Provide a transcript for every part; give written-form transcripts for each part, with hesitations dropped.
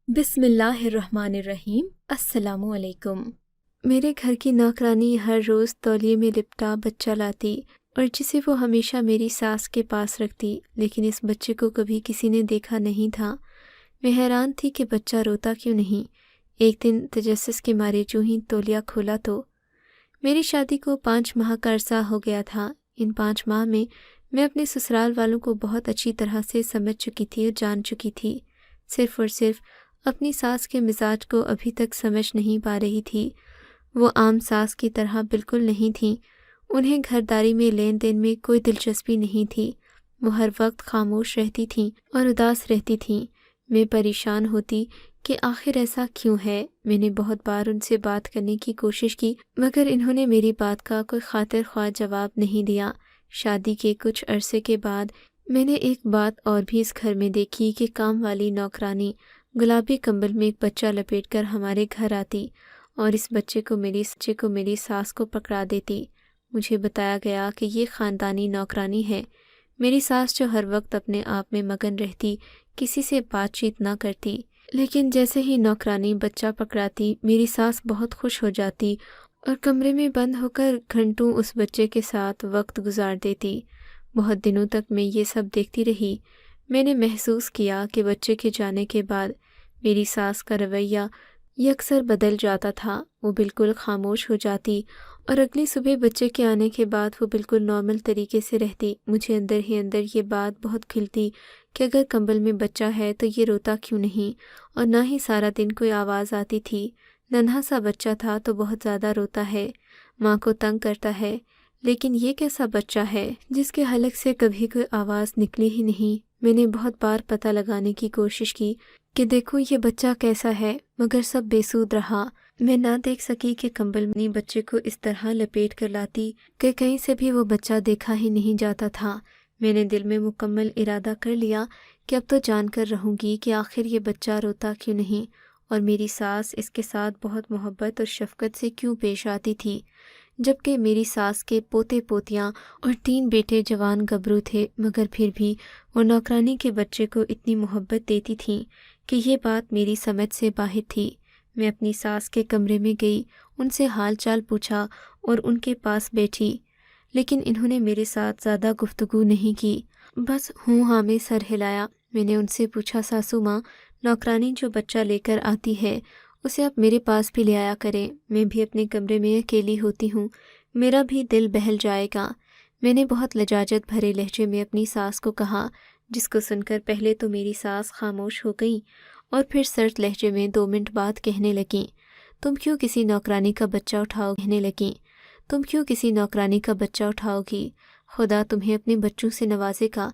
بسم اللہ الرحمن الرحیم۔ السلام علیکم۔ میرے گھر کی نوکرانی ہر روز تولیے میں لپٹا بچہ لاتی اور جسے وہ ہمیشہ میری ساس کے پاس رکھتی، لیکن اس بچے کو کبھی کسی نے دیکھا نہیں تھا۔ میں حیران تھی کہ بچہ روتا کیوں نہیں۔ ایک دن تجسس کے مارے جو ہی تولیہ کھولا تو میری شادی کو 5 ماہ کا عرصہ ہو گیا تھا۔ ان 5 ماہ میں اپنے سسرال والوں کو بہت اچھی طرح سے سمجھ چکی تھی اور جان چکی تھی۔ صرف اور صرف اپنی ساس کے مزاج کو ابھی تک سمجھ نہیں پا رہی تھی۔ وہ عام ساس کی طرح بالکل نہیں تھیں۔ انہیں گھرداری میں لین دین میں کوئی دلچسپی نہیں تھی۔ وہ ہر وقت خاموش رہتی تھیں اور اداس رہتی تھیں۔ میں پریشان ہوتی کہ آخر ایسا کیوں ہے۔ میں نے بہت بار ان سے بات کرنے کی کوشش کی، مگر انہوں نے میری بات کا کوئی خاطر خواہ جواب نہیں دیا۔ شادی کے کچھ عرصے کے بعد میں نے ایک بات اور بھی اس گھر میں دیکھی کہ کام والی نوکرانی گلابی کمبل میں ایک بچہ لپیٹ کر ہمارے گھر آتی اور اس بچے کو میری ساس کو پکڑا دیتی۔ مجھے بتایا گیا کہ یہ خاندانی نوکرانی ہے۔ میری ساس جو ہر وقت اپنے آپ میں مگن رہتی، کسی سے بات چیت نہ کرتی، لیکن جیسے ہی نوکرانی بچہ پکڑاتی میری ساس بہت خوش ہو جاتی اور کمرے میں بند ہو کر گھنٹوں اس بچے کے ساتھ وقت گزار دیتی۔ بہت دنوں تک میں یہ سب دیکھتی رہی۔ میں نے محسوس کیا کہ بچے کے جانے کے بعد میری ساس کا رویہ یکسر بدل جاتا تھا۔ وہ بالکل خاموش ہو جاتی اور اگلی صبح بچے کے آنے کے بعد وہ بالکل نارمل طریقے سے رہتی۔ مجھے اندر ہی اندر یہ بات بہت کھلتی کہ اگر کمبل میں بچہ ہے تو یہ روتا کیوں نہیں، اور نہ ہی سارا دن کوئی آواز آتی تھی۔ ننھا سا بچہ تھا تو بہت زیادہ روتا ہے، ماں کو تنگ کرتا ہے، لیکن یہ کیسا بچہ ہے جس کے حلق سے کبھی کوئی آواز نکلی ہی نہیں۔ میں نے بہت بار پتہ لگانے کی کوشش کی کہ دیکھو یہ بچہ کیسا ہے، مگر سب بے سود رہا۔ میں نہ دیکھ سکی کہ کمبل میں بچے کو اس طرح لپیٹ کر لاتی کہ کہیں سے بھی وہ بچہ دیکھا ہی نہیں جاتا تھا۔ میں نے دل میں مکمل ارادہ کر لیا کہ اب تو جان کر رہوں گی کہ آخر یہ بچہ روتا کیوں نہیں، اور میری ساس اس کے ساتھ بہت محبت اور شفقت سے کیوں پیش آتی تھی، جبکہ میری ساس کے پوتے پوتیاں اور 3 بیٹے جوان گبرو تھے، مگر پھر بھی وہ نوکرانی کے بچے کو اتنی محبت دیتی تھیں کہ یہ بات میری سمجھ سے باہر تھی۔ میں اپنی ساس کے کمرے میں گئی، ان سے حال چال پوچھا اور ان کے پاس بیٹھی، لیکن انہوں نے میرے ساتھ زیادہ گفتگو نہیں کی، بس ہوں ہاں میں سر ہلایا۔ میں نے ان سے پوچھا، ساسو ماں، نوکرانی جو بچہ لے کر آتی ہے اسے آپ میرے پاس بھی لے آیا کریں، میں بھی اپنے کمرے میں اکیلی ہوتی ہوں، میرا بھی دل بہل جائے گا۔ میں نے بہت لجاجت بھرے لہجے میں اپنی ساس کو کہا، جس کو سن کر پہلے تو میری ساس خاموش ہو گئیں اور پھر سرد لہجے میں 2 منٹ بعد کہنے لگیں، تم کیوں کسی نوکرانی کا بچہ اٹھاؤ گی؟ خدا تمہیں اپنے بچوں سے نوازے گا،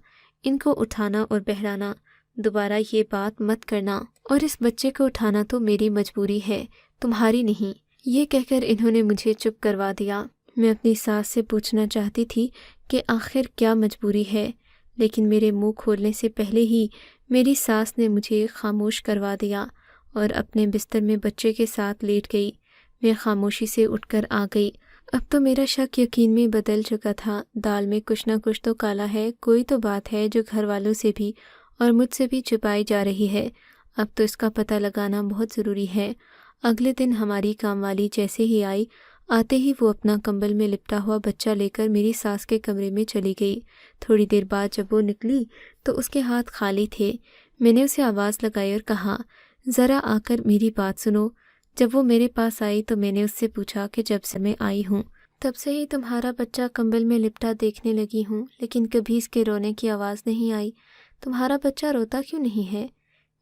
ان کو اٹھانا اور بہلانا، دوبارہ یہ بات مت کرنا، اور اس بچے کو اٹھانا تو میری مجبوری ہے، تمہاری نہیں۔ یہ کہہ کر انہوں نے مجھے چپ کروا دیا۔ میں اپنی ساس سے پوچھنا چاہتی تھی کہ آخر کیا مجبوری ہے، لیکن میرے منہ کھولنے سے پہلے ہی میری ساس نے مجھے خاموش کروا دیا اور اپنے بستر میں بچے کے ساتھ لیٹ گئی۔ میں خاموشی سے اٹھ کر آ گئی۔ اب تو میرا شک یقین میں بدل چکا تھا۔ دال میں کچھ نہ کچھ تو کالا ہے، کوئی تو بات ہے جو گھر والوں سے بھی اور مجھ سے بھی چھپائی جا رہی ہے۔ اب تو اس کا پتہ لگانا بہت ضروری ہے۔ اگلے دن ہماری کام والی جیسے ہی آئی، آتے ہی وہ اپنا کمبل میں لپٹا ہوا بچہ لے کر میری ساس کے کمرے میں چلی گئی۔ تھوڑی دیر بعد جب وہ نکلی تو اس کے ہاتھ خالی تھے۔ میں نے اسے آواز لگائی اور کہا، ذرا آ کر میری بات سنو۔ جب وہ میرے پاس آئی تو میں نے اس سے پوچھا کہ جب سے میں آئی ہوں تب سے ہی تمہارا بچہ کمبل میں لپٹا دیکھنے لگی ہوں، لیکن کبھی اس کے رونے کی آواز نہیں آئی۔ تمہارا بچہ روتا کیوں نہیں ہے؟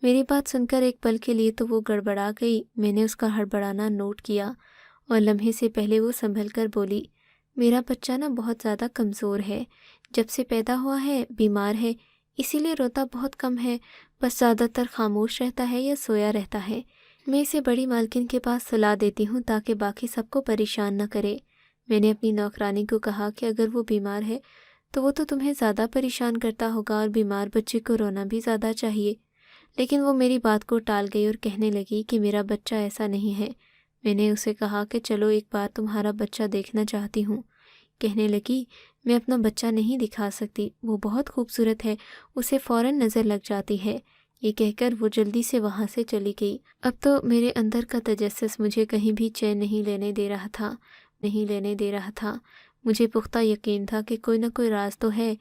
میری بات سن کر ایک پل کے لیے تو وہ گڑبڑا گئی۔ میں نے اس کا ہڑبڑانا نوٹ کیا اور لمحے سے پہلے وہ سنبھل کر بولی، میرا بچہ نا بہت زیادہ کمزور ہے، جب سے پیدا ہوا ہے بیمار ہے، اسی لیے روتا بہت کم ہے، بس زیادہ تر خاموش رہتا ہے یا سویا رہتا ہے۔ میں اسے بڑی مالکن کے پاس سلا دیتی ہوں تاکہ باقی سب کو پریشان نہ کرے۔ میں نے اپنی نوکرانی کو کہا کہ اگر وہ بیمار ہے تو وہ تو تمہیں زیادہ پریشان کرتا ہوگا اور بیمار بچے کو رونا بھی زیادہ چاہیے، لیکن وہ میری بات کو ٹال گئی اور کہنے لگی کہ میرا بچہ ایسا نہیں ہے۔ میں نے اسے کہا کہ چلو ایک بار تمہارا بچہ دیکھنا چاہتی ہوں۔ کہنے لگی، میں اپنا بچہ نہیں دکھا سکتی، وہ بہت خوبصورت ہے، اسے فوراً نظر لگ جاتی ہے، یہ کہہ کر وہ جلدی سے وہاں سے چلی گئی۔ اب تو میرے اندر کا تجسس مجھے کہیں بھی چین نہیں لینے دے رہا تھا۔ مجھے پختہ یقین تھا کہ کوئی نہ کوئی راز تو ہے۔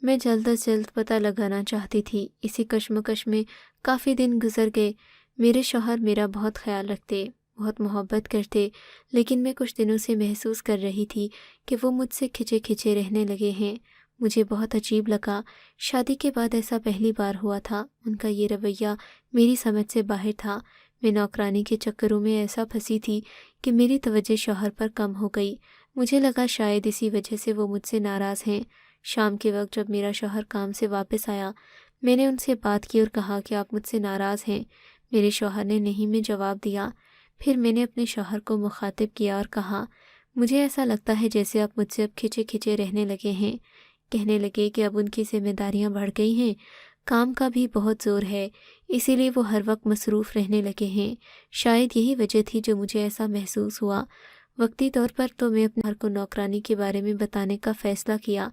میں جلد از جلد پتہ لگانا چاہتی تھی۔ اسی کشمکش میں کافی دن گزر گئے۔ میرے شوہر میرا بہت خیال رکھتے، بہت محبت کرتے، لیکن میں کچھ دنوں سے محسوس کر رہی تھی کہ وہ مجھ سے کھچے کھچے رہنے لگے ہیں۔ مجھے بہت عجیب لگا۔ شادی کے بعد ایسا پہلی بار ہوا تھا۔ ان کا یہ رویہ میری سمجھ سے باہر تھا۔ میں نوکرانی کے چکروں میں ایسا پھنسی تھی کہ میری توجہ شوہر پر کم ہو گئی۔ مجھے لگا شاید اسی وجہ سے وہ مجھ سے ناراض ہیں۔ شام کے وقت جب میرا شوہر کام سے واپس آیا، میں نے ان سے بات کی اور کہا کہ آپ مجھ سے ناراض ہیں۔ میرے شوہر نے نہیں میں جواب دیا۔ پھر میں نے اپنے شوہر کو مخاطب کیا اور کہا، مجھے ایسا لگتا ہے جیسے آپ مجھ سے اب کھچے کھچے رہنے لگے ہیں۔ کہنے لگے کہ اب ان کی ذمہ داریاں بڑھ گئی ہیں، کام کا بھی بہت زور ہے، اسی لیے وہ ہر وقت مصروف رہنے لگے ہیں۔ شاید یہی وجہ تھی جو مجھے ایسا محسوس ہوا۔ وقتی طور پر تو میں اپنے گھر کو نوکرانی کے بارے میں بتانے کا فیصلہ کیا۔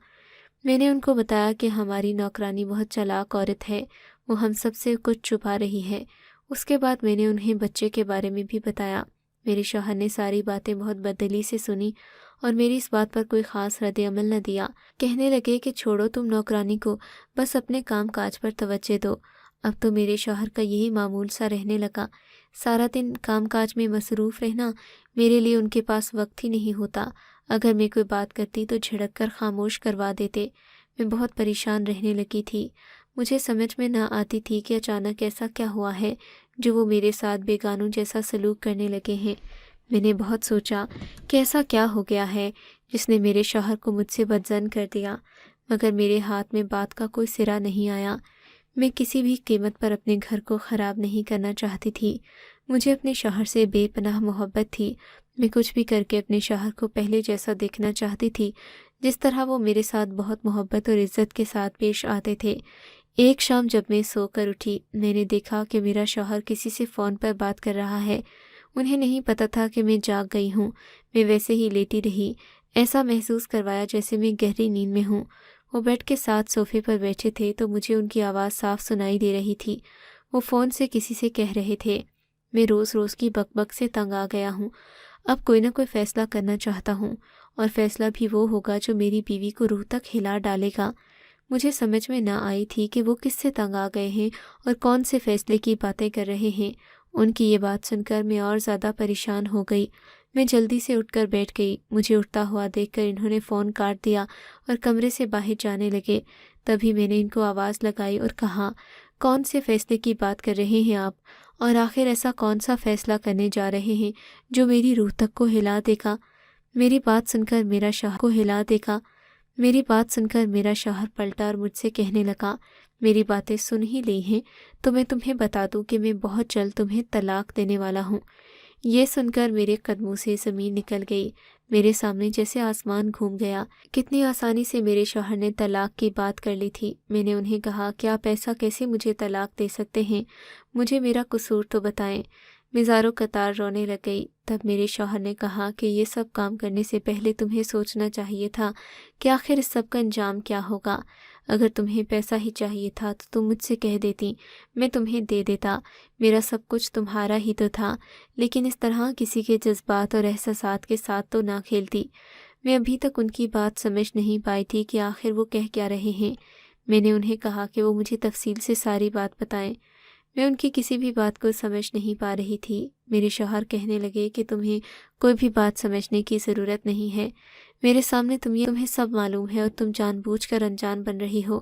میں نے ان کو بتایا کہ ہماری نوکرانی بہت چالاک عورت ہے، وہ ہم سب سے کچھ چھپا رہی ہے۔ اس کے بعد میں نے انہیں بچے کے بارے میں بھی بتایا۔ میرے شوہر نے ساری باتیں بہت بددلی سے سنی اور میری اس بات پر کوئی خاص رد عمل نہ دیا۔ کہنے لگے کہ چھوڑو تم نوکرانی کو، بس اپنے کام کاج پر توجہ دو۔ اب تو میرے شوہر کا یہی معمول سا رہنے لگا۔ سارا دن کام کاج میں مصروف رہنا، میرے لیے ان کے پاس وقت ہی نہیں ہوتا۔ اگر میں کوئی بات کرتی تو جھڑک کر خاموش کروا دیتے۔ میں بہت پریشان رہنے لگی تھی۔ مجھے سمجھ میں نہ آتی تھی کہ اچانک ایسا کیا ہوا ہے جو وہ میرے ساتھ بیگانوں جیسا سلوک کرنے لگے ہیں۔ میں نے بہت سوچا کہ ایسا کیا ہو گیا ہے جس نے میرے شوہر کو مجھ سے بدظن کر دیا، مگر میرے ہاتھ میں بات کا کوئی سرا نہیں آیا۔ میں کسی بھی قیمت پر اپنے گھر کو خراب نہیں کرنا چاہتی تھی۔ مجھے اپنے شوہر سے بے پناہ محبت تھی۔ میں کچھ بھی کر کے اپنے شوہر کو پہلے جیسا دیکھنا چاہتی تھی، جس طرح وہ میرے ساتھ بہت محبت اور عزت کے ساتھ پیش آتے تھے۔ ایک شام جب میں سو کر اٹھی، میں نے دیکھا کہ میرا شوہر کسی سے فون پر بات کر رہا ہے۔ انہیں نہیں پتہ تھا کہ میں جاگ گئی ہوں۔ میں ویسے ہی لیٹی رہی، ایسا محسوس کروایا جیسے میں گہری نیند میں ہوں۔ وہ بیڈ کے ساتھ صوفے پر بیٹھے تھے تو مجھے ان کی آواز صاف سنائی دے رہی تھی۔ وہ فون سے کسی سے کہہ رہے تھے، میں روز روز کی بک بک سے تنگ آ گیا ہوں، اب کوئی نہ کوئی فیصلہ کرنا چاہتا ہوں، اور فیصلہ بھی وہ ہوگا جو میری بیوی کو روح تک ہلا ڈالے گا۔ مجھے سمجھ میں نہ آئی تھی کہ وہ کس سے تنگ آ گئے ہیں اور کون سے فیصلے کی باتیں کر رہے ہیں۔ ان کی یہ بات سن کر میں اور زیادہ پریشان ہو گئی۔ میں جلدی سے اٹھ کر بیٹھ گئی۔ مجھے اٹھتا ہوا دیکھ کر انہوں نے فون کاٹ دیا اور کمرے سے باہر جانے لگے۔ تبھی میں نے ان کو آواز لگائی اور کہا، کون سے فیصلے کی بات کر رہے ہیں آپ؟ اور آخر ایسا کون سا فیصلہ کرنے جا رہے ہیں جو میری روح تک کو ہلا دے گا؟ میری بات سن کر میرا شوہر پلٹا اور مجھ سے کہنے لگا، میری باتیں سن ہی لی ہیں تو میں تمہیں بتا دوں کہ میں بہت جلد تمہیں طلاق دینے والا ہوں۔ یہ سن کر میرے قدموں سے زمین نکل گئی۔ میرے سامنے جیسے آسمان گھوم گیا۔ کتنی آسانی سے میرے شوہر نے طلاق کی بات کر لی تھی۔ میں نے انہیں کہا کہ آپ ایسا کیسے مجھے طلاق دے سکتے ہیں؟ مجھے میرا قصور تو بتائیں۔ میں زاروں قطار رونے لگ گئی۔ تب میرے شوہر نے کہا کہ یہ سب کام کرنے سے پہلے تمہیں سوچنا چاہیے تھا کہ آخر اس سب کا انجام کیا ہوگا۔ اگر تمہیں پیسہ ہی چاہیے تھا تو تم مجھ سے کہہ دیتی، میں تمہیں دے دیتا، میرا سب کچھ تمہارا ہی تو تھا، لیکن اس طرح کسی کے جذبات اور احساسات کے ساتھ تو نہ کھیلتی۔ میں ابھی تک ان کی بات سمجھ نہیں پائی تھی کہ آخر وہ کہہ کیا رہے ہیں۔ میں نے انہیں کہا کہ وہ مجھے تفصیل سے ساری بات بتائیں۔ میں ان کی کسی بھی بات کو سمجھ نہیں پا رہی تھی۔ میرے شوہر کہنے لگے کہ تمہیں کوئی بھی بات سمجھنے کی ضرورت نہیں ہے، میرے سامنے تمہیں سب معلوم ہے اور تم جان بوجھ کر انجان بن رہی ہو۔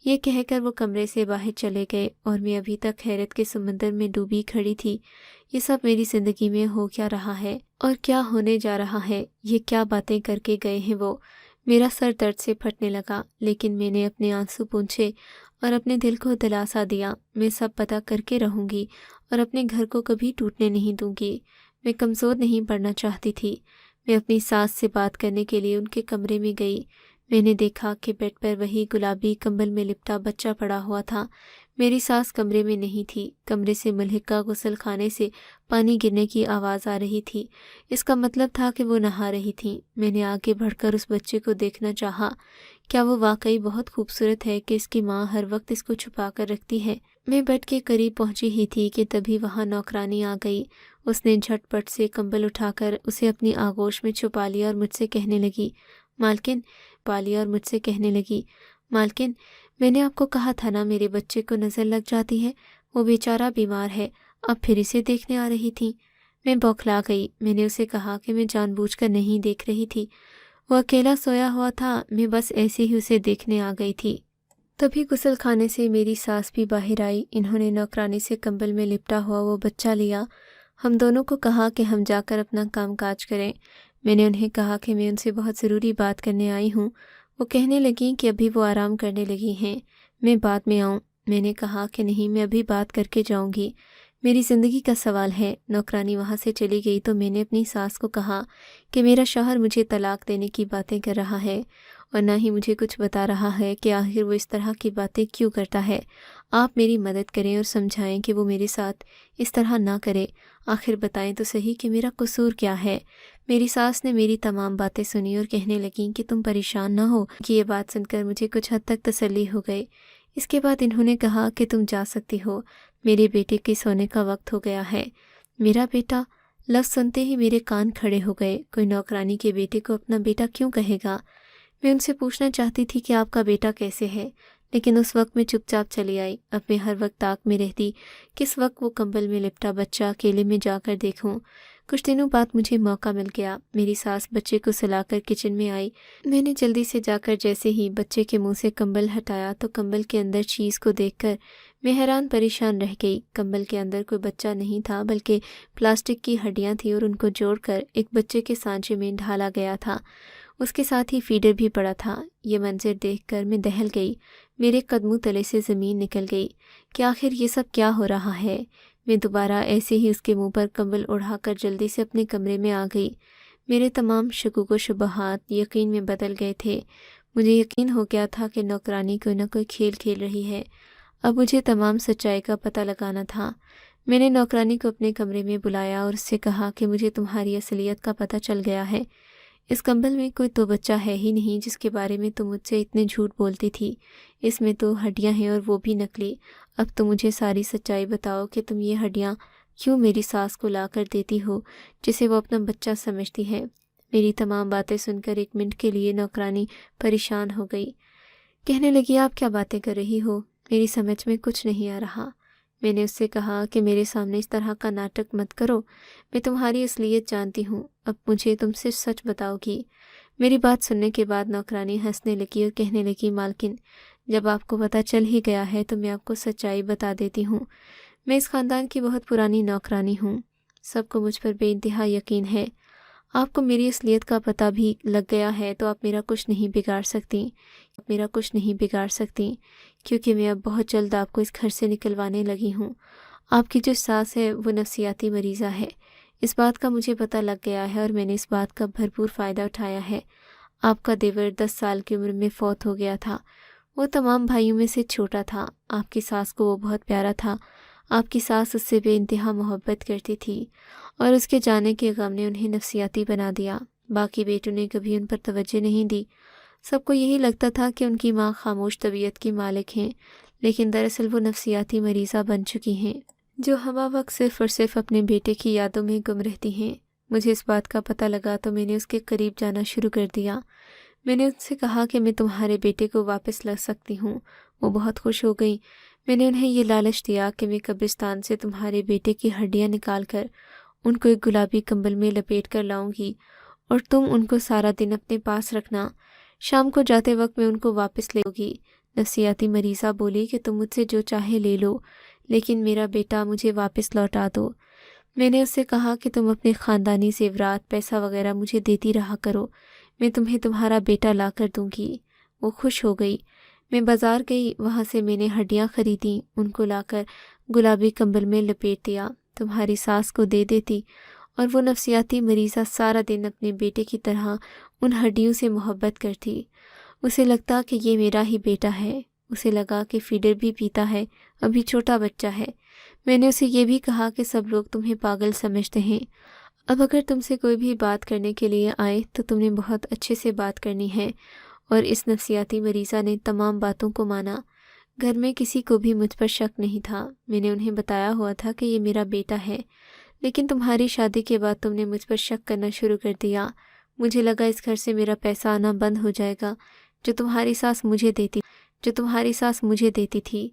یہ کہہ کر وہ کمرے سے باہر چلے گئے اور میں ابھی تک حیرت کے سمندر میں ڈوبی کھڑی تھی۔ یہ سب میری زندگی میں ہو کیا رہا ہے اور کیا ہونے جا رہا ہے؟ یہ کیا باتیں کر کے گئے ہیں وہ؟ میرا سر درد سے پھٹنے لگا، لیکن میں نے اپنے آنسو پونچھے اور اپنے دل کو دلاسا دیا، میں سب پتہ کر کے رہوں گی اور اپنے گھر کو کبھی ٹوٹنے نہیں دوں گی۔ میں کمزور نہیں پڑنا چاہتی تھی۔ میں اپنی ساس سے بات کرنے کے لیے ان کے کمرے میں گئی۔ میں نے دیکھا کہ بیڈ پر وہی گلابی کمبل میں لپٹا بچہ پڑا ہوا تھا۔ میری ساس کمرے میں نہیں تھی۔ کمرے سے ملحقہ غسل خانے سے پانی گرنے کی آواز آ رہی تھی۔ اس کا مطلب تھا کہ وہ نہا رہی تھیں۔ میں نے آگے بڑھ کر اس بچے کو دیکھنا چاہا۔ کیا وہ واقعی بہت خوبصورت ہے کہ اس کی ماں ہر وقت اس کو چھپا کر رکھتی ہے؟ میں بیڈ کے قریب پہنچی ہی تھی کہ تبھی وہاں نوکرانی آ گئی۔ اس نے جھٹ پٹ سے کمبل اٹھا کر اسے اپنی آغوش میں چھپا لیا اور مجھ سے کہنے لگی، مالکن، میں نے آپ کو کہا تھا نا میرے بچے کو نظر لگ جاتی ہے، وہ بیچارہ بیمار ہے، اب پھر اسے دیکھنے آ رہی تھی۔ میں بوکھلا گئی۔ میں نے اسے کہا کہ میں جان بوجھ کر نہیں دیکھ رہی تھی، وہ اکیلا سویا ہوا تھا، میں بس ایسے ہی اسے دیکھنے آ گئی تھی۔ تبھی غسل خانے سے میری ساس بھی باہر آئی۔ انہوں نے نوکرانی سے کمبل میں لپٹا ہوا وہ بچہ لیا۔ ہم دونوں کو کہا کہ ہم جا کر اپنا کام کاج کریں۔ میں نے انہیں کہا کہ میں ان سے بہت ضروری بات کرنے آئی ہوں۔ وہ کہنے لگیں کہ ابھی وہ آرام کرنے لگی ہیں، میں بعد میں آؤں۔ میں نے کہا کہ نہیں، میں ابھی بات کر کے جاؤں گی، میری زندگی کا سوال ہے۔ نوکرانی وہاں سے چلی گئی تو میں نے اپنی ساس کو کہا کہ میرا شوہر مجھے طلاق دینے کی باتیں کر رہا ہے اور نہ ہی مجھے کچھ بتا رہا ہے کہ آخر وہ اس طرح کی باتیں کیوں کرتا ہے۔ آپ میری مدد کریں اور سمجھائیں کہ وہ میرے ساتھ اس طرح نہ کرے۔ آخر بتائیں تو صحیح کہ میرا قصور کیا ہے۔ میری ساس نے میری تمام باتیں سنی اور کہنے لگیں کہ تم پریشان نہ ہو، کہ یہ بات سن کر مجھے کچھ حد تک تسلی ہو گئی۔ اس کے بعد انہوں نے کہا کہ تم جا سکتی ہو، میرے بیٹے کے سونے کا وقت ہو گیا ہے۔ میرا بیٹا لفظ سنتے ہی میرے کان کھڑے ہو گئے۔ کوئی نوکرانی کے بیٹے کو اپنا بیٹا کیوں کہے گا؟ میں ان سے پوچھنا چاہتی تھی کہ آپ کا بیٹا کیسے ہے، لیکن اس وقت میں چپ چاپ چلی آئی۔ اب میں ہر وقت تاک میں رہتی کس وقت وہ کمبل میں لپٹا بچہ اکیلے میں جا کر دیکھوں۔ کچھ دنوں بعد مجھے موقع مل گیا۔ میری ساس بچے کو سلا کر کچن میں آئی۔ میں نے جلدی سے جا کر جیسے ہی بچے کے منہ سے کمبل ہٹایا تو کمبل کے اندر چیز کو دیکھ کر میں حیران پریشان رہ گئی۔ کمبل کے اندر کوئی بچہ نہیں تھا، بلکہ پلاسٹک کی ہڈیاں تھیں اور ان کو جوڑ کر ایک بچے کے سانچے میں ڈھالا گیا تھا۔ اس کے ساتھ ہی فیڈر بھی پڑا تھا۔ یہ منظر دیکھ کر میں دہل گئی۔ میرے قدموں تلے سے زمین نکل گئی کہ آخر یہ سب کیا ہو رہا ہے۔ میں دوبارہ ایسے ہی اس کے منہ پر کمبل اڑھا کر جلدی سے اپنے کمرے میں آ گئی۔ میرے تمام شکوک و شبہات یقین میں بدل گئے تھے۔ مجھے یقین ہو گیا تھا کہ نوکرانی کوئی نہ کوئی کھیل کھیل رہی ہے۔ اب مجھے تمام سچائی کا پتہ لگانا تھا۔ میں نے نوکرانی کو اپنے کمرے میں بلایا اور اس سے کہا کہ مجھے تمہاری اصلیت کا پتہ چل گیا ہے۔ اس کمبل میں کوئی تو بچہ ہے ہی نہیں جس کے بارے میں تم مجھ سے اتنے جھوٹ بولتی تھی۔ اس میں تو ہڈیاں ہیں اور وہ بھی نکلی۔ اب تو مجھے ساری سچائی بتاؤ کہ تم یہ ہڈیاں کیوں میری ساس کو لا کر دیتی ہو، جسے وہ اپنا بچہ سمجھتی ہے۔ میری تمام باتیں سن کر ایک منٹ کے لیے نوکرانی پریشان ہو گئی۔ کہنے لگی، آپ کیا باتیں کر رہی ہو؟ میری سمجھ میں کچھ نہیں آ رہا۔ میں نے اس سے کہا کہ میرے سامنے اس طرح کا ناٹک مت کرو، میں تمہاری اصلیت جانتی ہوں، اب مجھے تم سے سچ بتاؤ گی۔ میری بات سننے کے بعد نوکرانی ہنسنے لگی اور کہنے لگی، مالکن، جب آپ کو پتہ چل ہی گیا ہے تو میں آپ کو سچائی بتا دیتی ہوں۔ میں اس خاندان کی بہت پرانی نوکرانی ہوں، سب کو مجھ پر بے انتہا یقین ہے۔ آپ کو میری اصلیت کا پتہ بھی لگ گیا ہے تو آپ میرا کچھ نہیں بگاڑ سکتی، کیونکہ میں اب بہت جلد آپ کو اس گھر سے نکلوانے لگی ہوں۔ آپ کی جو ساس ہے وہ نفسیاتی مریضہ ہے، اس بات کا مجھے پتہ لگ گیا ہے اور میں نے اس بات کا بھرپور فائدہ اٹھایا ہے۔ آپ کا دیور 10 سال کی عمر میں فوت ہو گیا تھا، وہ تمام بھائیوں میں سے چھوٹا تھا۔ آپ کی ساس کو وہ بہت پیارا تھا، آپ کی ساس اس سے بے انتہا محبت کرتی تھی اور اس کے جانے کے غم نے انہیں نفسیاتی بنا دیا۔ باقی بیٹوں نے کبھی ان پر توجہ نہیں دی، سب کو یہی لگتا تھا کہ ان کی ماں خاموش طبیعت کی مالک ہیں، لیکن دراصل وہ نفسیاتی مریضہ بن چکی ہیں جو ہمہ وقت صرف اور صرف اپنے بیٹے کی یادوں میں گم رہتی ہیں۔ مجھے اس بات کا پتہ لگا تو میں نے اس کے قریب جانا شروع کر دیا۔ میں نے ان سے کہا کہ میں تمہارے بیٹے کو واپس لا سکتی ہوں۔ وہ بہت خوش ہو گئی۔ میں نے انہیں یہ لالچ دیا کہ میں قبرستان سے تمہارے بیٹے کی ہڈیاں نکال کر ان کو ایک گلابی کمبل میں لپیٹ کر لاؤں گی اور تم ان کو سارا دن اپنے پاس رکھنا، شام کو جاتے وقت میں ان کو واپس لے گی۔ نفسیاتی مریضہ بولی کہ تم مجھ سے جو چاہے لے لو، لیکن میرا بیٹا مجھے واپس لوٹا دو۔ میں نے اس سے کہا کہ تم اپنے خاندانی زیورات، پیسہ وغیرہ مجھے دیتی رہا کرو، میں تمہیں تمہارا بیٹا لا کر دوں گی۔ وہ خوش ہو گئی۔ میں بازار گئی، وہاں سے میں نے ہڈیاں خریدیں، ان کو لا کر گلابی کمبل میں لپیٹ دیا، تمہاری ساس کو دے دیتی اور وہ نفسیاتی مریضہ سارا دن اپنے بیٹے کی طرح ان ہڈیوں سے محبت کرتی۔ اسے لگتا کہ یہ میرا ہی بیٹا ہے، اسے لگا کہ فیڈر بھی پیتا ہے، ابھی چھوٹا بچہ ہے۔ میں نے اسے یہ بھی کہا کہ سب لوگ تمہیں پاگل سمجھتے ہیں، اب اگر تم سے کوئی بھی بات کرنے کے لیے آئے تو تم نے بہت اچھے سے بات کرنی ہے اور اس نفسیاتی مریضہ نے تمام باتوں کو مانا۔ گھر میں کسی کو بھی مجھ پر شک نہیں تھا۔ میں نے انہیں بتایا ہوا تھا کہ یہ میرا بیٹا ہے، لیکن تمہاری شادی کے بعد تم نے مجھ پر شک کرنا شروع کر دیا۔ مجھے لگا اس گھر سے میرا پیسہ آنا بند ہو جائے گا جو تمہاری ساس مجھے دیتی تھی۔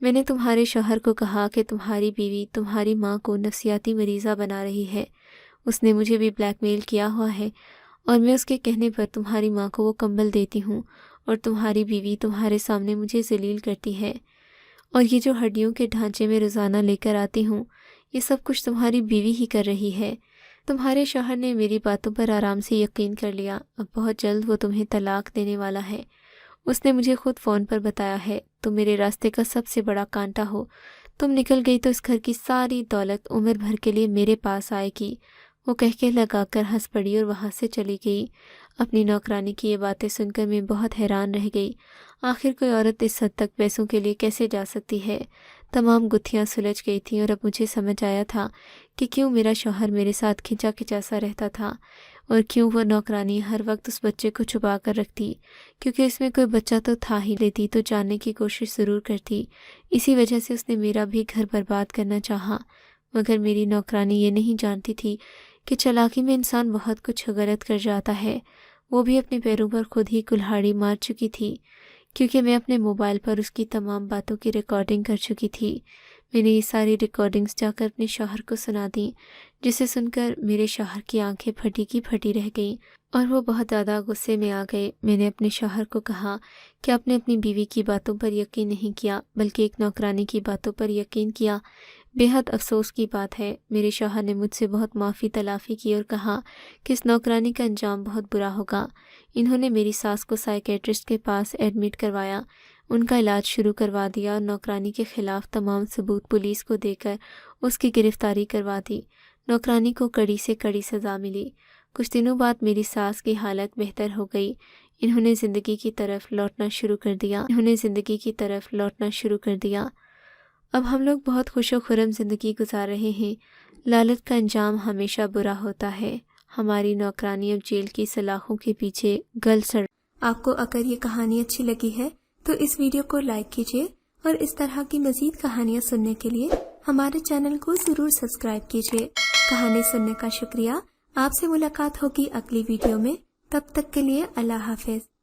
میں نے تمہارے شوہر کو کہا کہ تمہاری بیوی تمہاری ماں کو نفسیاتی مریضہ بنا رہی ہے، اس نے مجھے بھی بلیک میل کیا ہوا ہے، اور میں اس کے کہنے پر تمہاری ماں کو وہ کمبل دیتی ہوں اور تمہاری بیوی تمہارے سامنے مجھے ذلیل کرتی ہے، اور یہ جو ہڈیوں کے ڈھانچے میں روزانہ لے کر آتی ہوں یہ سب کچھ تمہاری بیوی ہی کر رہی ہے۔ تمہارے شوہر نے میری باتوں پر آرام سے یقین کر لیا۔ اب بہت جلد وہ تمہیں طلاق دینے والا ہے۔ اس نے مجھے خود فون پر بتایا ہے تم میرے راستے کا سب سے بڑا کانٹا ہو، تم نکل گئی تو اس گھر کی ساری دولت عمر بھر کے لیے میرے پاس آئے گی۔ وہ کہہ لگا کر ہنس پڑی اور وہاں سے چلی گئی۔ اپنی نوکرانی کی یہ باتیں سن کر میں بہت حیران رہ گئی۔ آخر کوئی عورت اس حد تک پیسوں کے لیے کیسے جا سکتی ہے؟ تمام گتھیاں سلجھ گئی تھیں اور اب مجھے سمجھ آیا تھا کہ کیوں میرا شوہر میرے ساتھ کھنچا سا رہتا تھا، اور کیوں وہ نوکرانی ہر وقت اس بچے کو چھپا کر رکھتی، کیونکہ اس میں کوئی بچہ تو تھا ہی، لیتی تو جاننے کی کوشش ضرور کرتی۔ اسی وجہ سے اس نے میرا بھی گھر برباد کرنا چاہا، مگر میری نوکرانی یہ نہیں جانتی تھی کہ چالاکی میں انسان بہت کچھ غلط کر جاتا ہے۔ وہ بھی اپنے پیروں پر خود ہی کلہاڑی مار چکی تھی، کیونکہ میں اپنے موبائل پر اس کی تمام باتوں کی ریکارڈنگ کر چکی تھی۔ میں نے یہ ساری ریکارڈنگز جا کر اپنے شوہر کو سنا دیں، جسے سن کر میرے شوہر کی آنکھیں پھٹی کی پھٹی رہ گئیں اور وہ بہت زیادہ غصے میں آ گئے۔ میں نے اپنے شوہر کو کہا کہ آپ نے اپنی بیوی کی باتوں پر یقین نہیں کیا بلکہ ایک نوکرانی کی باتوں پر یقین کیا۔ بے حد افسوس کی بات ہے۔ میرے شوہر نے مجھ سے بہت معافی تلافی کی اور کہا کہ اس نوکرانی کا انجام بہت برا ہوگا۔ انہوں نے میری ساس کو سائیکیٹرسٹ کے پاس ایڈمٹ کروایا، ان کا علاج شروع کروا دیا اور نوکرانی کے خلاف تمام ثبوت پولیس کو دے کر اس کی گرفتاری کروا دی۔ نوکرانی کو کڑی سے کڑی سزا ملی۔ کچھ دنوں بعد میری ساس کی حالت بہتر ہو گئی۔ انہوں نے زندگی کی طرف لوٹنا شروع کر دیا۔ اب ہم لوگ بہت خوش و خرم زندگی گزار رہے ہیں۔ لالچ کا انجام ہمیشہ برا ہوتا ہے۔ ہماری نوکرانی اب جیل کی سلاخوں کے پیچھے گل سڑ۔ آپ کو اگر یہ کہانی اچھی لگی ہے تو اس ویڈیو کو لائک کیجیے اور اس طرح کی مزید کہانیاں سننے کے لیے ہمارے چینل کو ضرور سبسکرائب کیجیے۔ کہانی سننے کا شکریہ۔ آپ سے ملاقات ہوگی اگلی ویڈیو میں، تب تک کے لیے اللہ حافظ۔